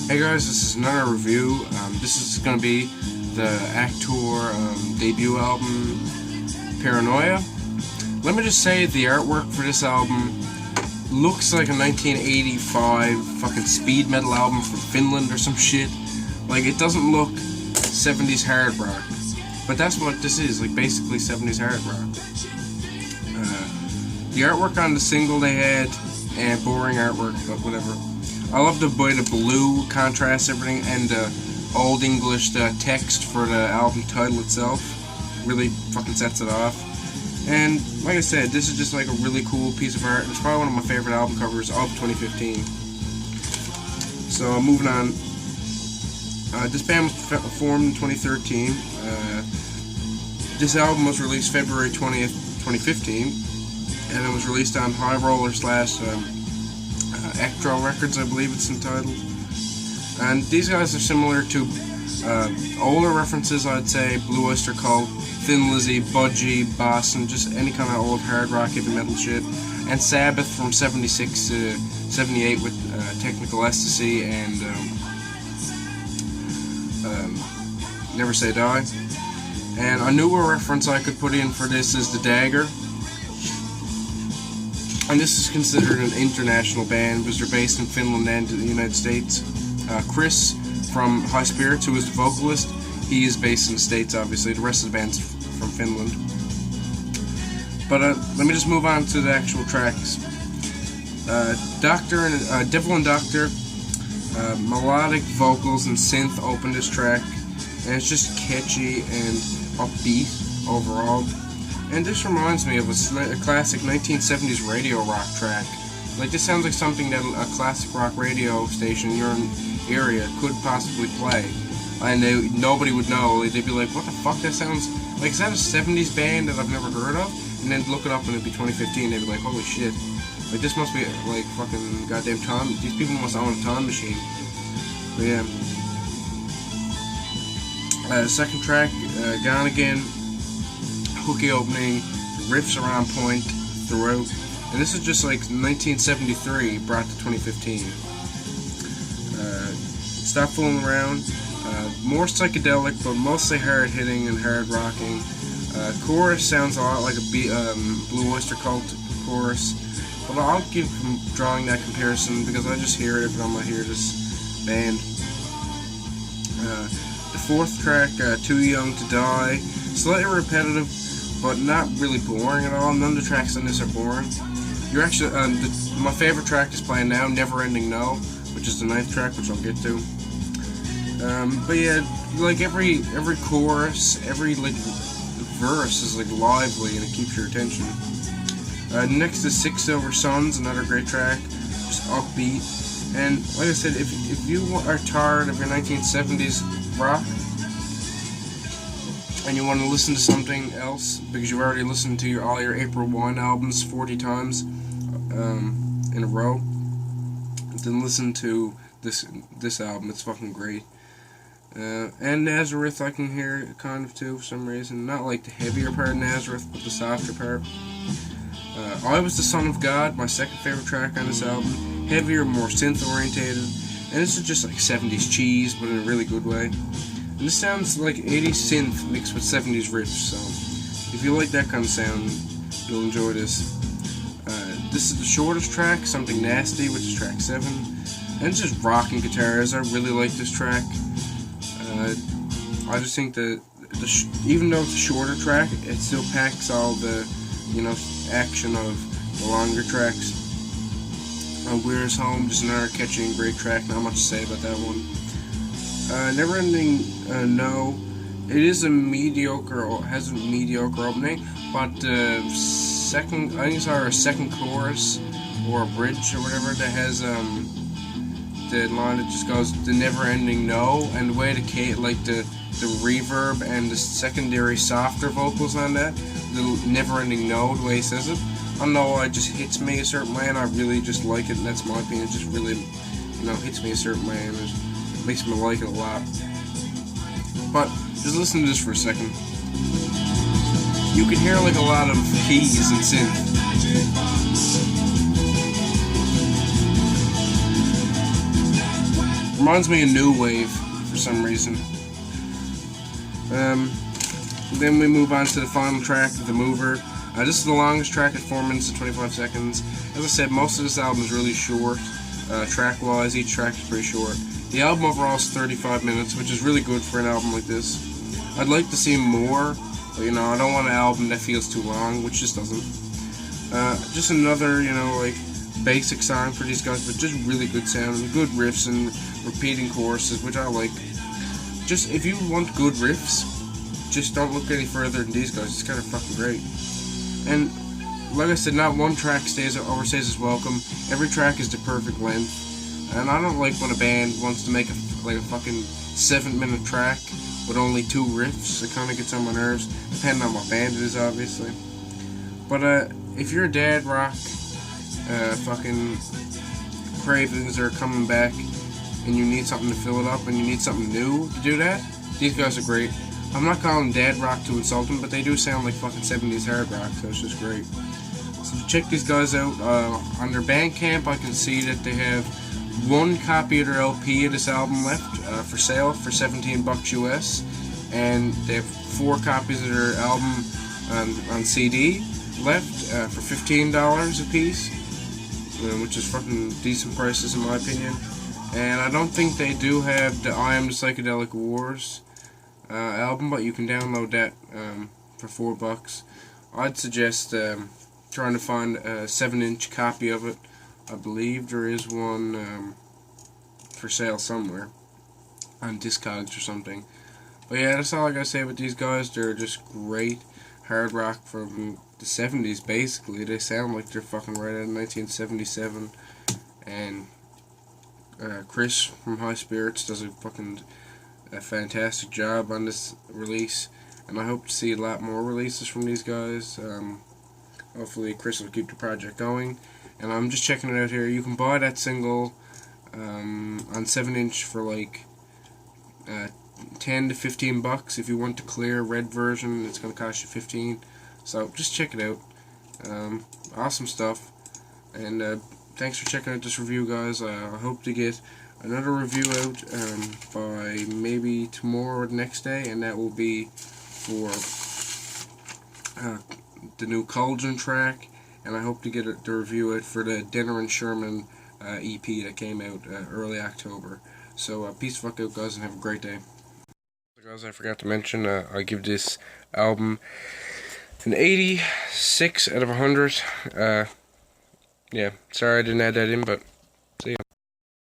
Hey guys, this is another review. This is going to be the Aktor debut album, Paranoia. Let me just say, the artwork for this album looks like a 1985 fucking speed metal album from Finland or some shit. Like, it doesn't look 70s hard rock. But that's what this is, like basically 70s hard rock. The artwork on the single they had, and boring artwork, but whatever. I love the way the blue contrasts everything, and the Old English text for the album title itself really fucking sets it off. And like I said, this is just like a really cool piece of art. It's probably one of my favorite album covers of 2015. So moving on. This band was formed in 2013. This album was released February 20th, 2015, and it was released on High Roller / Aktor Records, I believe it's entitled. And these guys are similar to older references, I'd say: Blue Oyster Cult, Thin Lizzy, Budgie, Boston, just any kind of old hard rock, heavy metal shit. And Sabbath from 76 to 78 with Technical Ecstasy and Never Say Die. And a newer reference I could put in for this is The Dagger. And this is considered an international band because they're based in Finland and the United States. Chris from High Spirits, who is the vocalist, he is based in the States, obviously. The rest of the band's from Finland. But let me just move on to the actual tracks. Devil and Doctor, melodic vocals and synth open this track, and it's just catchy and upbeat overall. And this reminds me of a classic 1970s radio rock track. Like, this sounds like something that a classic rock radio station in your area could possibly play. And nobody would know. They'd be like, what the fuck, that sounds like, is that a 70s band that I've never heard of? And then look it up and it'd be 2015, they'd be like, holy shit. Like, this must be, like, fucking goddamn time. These people must own a time machine. But yeah. Second track, Gone Again. Hooky opening, riffs are on point throughout, and this is just like 1973 brought to 2015. Stop Fooling Around, more psychedelic but mostly hard hitting and hard rocking. Chorus sounds a lot like a Blue Oyster Cult chorus, but I'll keep drawing that comparison because I just hear it every time I hear this band. The fourth track, Too Young to Die, slightly repetitive, but not really boring at all. None of the tracks on this are boring. You're actually, my favorite track is playing now, Never Ending No, which is the 9th track, which I'll get to. But yeah, like every chorus, every like verse is like lively and it keeps your attention. Next is Six Silver Suns, another great track, just upbeat. And like I said, if you are tired of your 1970s rock, and you want to listen to something else because you've already listened to all your April 1 albums 40 times in a row, then listen to this album. It's fucking great. And Nazareth I can hear kind of too for some reason. Not like the heavier part of Nazareth, but the softer part. I Was the Son of God, my second favorite track on this album. Heavier, more synth orientated, and this is just like 70s cheese, but in a really good way. And this sounds like 80s synth mixed with 70s riffs, so if you like that kind of sound, you'll enjoy this. This is the shortest track, Something Nasty, which is track 7. And it's just rocking guitars. I really like this track. I just think that even though it's a shorter track, it still packs all the, action of the longer tracks. Where's Home, just another catchy and great track. Not much to say about that one. Never Ending No, it is a mediocre, has a mediocre opening, but I think it's our second chorus or a bridge or whatever that has the line that just goes the Never Ending No, and the way the reverb and the secondary softer vocals on that, the Never Ending No, the way he says it, I don't know, it just hits me a certain way, and I really just like it, and that's my opinion. It just really, hits me a certain way, and it makes me like it a lot. But just listen to this for a second. You can hear like a lot of keys and synth. Reminds me of New Wave for some reason. Then we move on to the final track, The Mover. This is the longest track at 4 minutes and 25 seconds. As I said, most of this album is really short. Track-wise, each track is pretty short. The album overall is 35 minutes, which is really good for an album like this. I'd like to see more, but you know, I don't want an album that feels too long, which just doesn't. Just another, you know, like, basic song for these guys, but just really good sound, good riffs and repeating choruses, which I like. Just, if you want good riffs, just don't look any further than these guys. It's kind of fucking great. And like I said, not one track overstays its welcome. Every track is the perfect length. And I don't like when a band wants to make a fucking 7-minute track with only 2 riffs. It kind of gets on my nerves, depending on what band it is, obviously. But if your dad rock fucking cravings are coming back, and you need something to fill it up, and you need something new to do that, these guys are great. I'm not calling dad rock to insult them, but they do sound like fucking 70s hard rock, so it's just great. So check these guys out. On their Bandcamp, I can see that they have 1 copy of their LP of this album left for sale for $17 US, and they have 4 copies of their album on CD left for $15 a piece, which is fucking decent prices in my opinion. And I don't think they do have the I Am the Psychedelic Wars album, but you can download that for $4. I'd suggest trying to find a 7-inch copy of it. I believe there is one for sale somewhere on Discogs or something. But yeah, that's all I gotta say about these guys. They're just great hard rock from the 70s, basically. They sound like they're fucking right out of 1977. And Chris from High Spirits does a fantastic job on this release, and I hope to see a lot more releases from these guys. Hopefully Chris will keep the project going, and I'm just checking it out here. You can buy that single on 7-inch for like 10 to 15 bucks. If you want the clear red version, it's going to cost you 15. So just check it out. Awesome stuff, and thanks for checking out this review, guys. I hope to get another review out by maybe tomorrow or the next day, and that will be for the new Cauldron track, and I hope to get the review out for the Denner and Sherman EP that came out early October. So peace the fuck out, guys, and have a great day. So guys, I forgot to mention, I give this album an 86 out of 100. Yeah, sorry I didn't add that in, but see ya.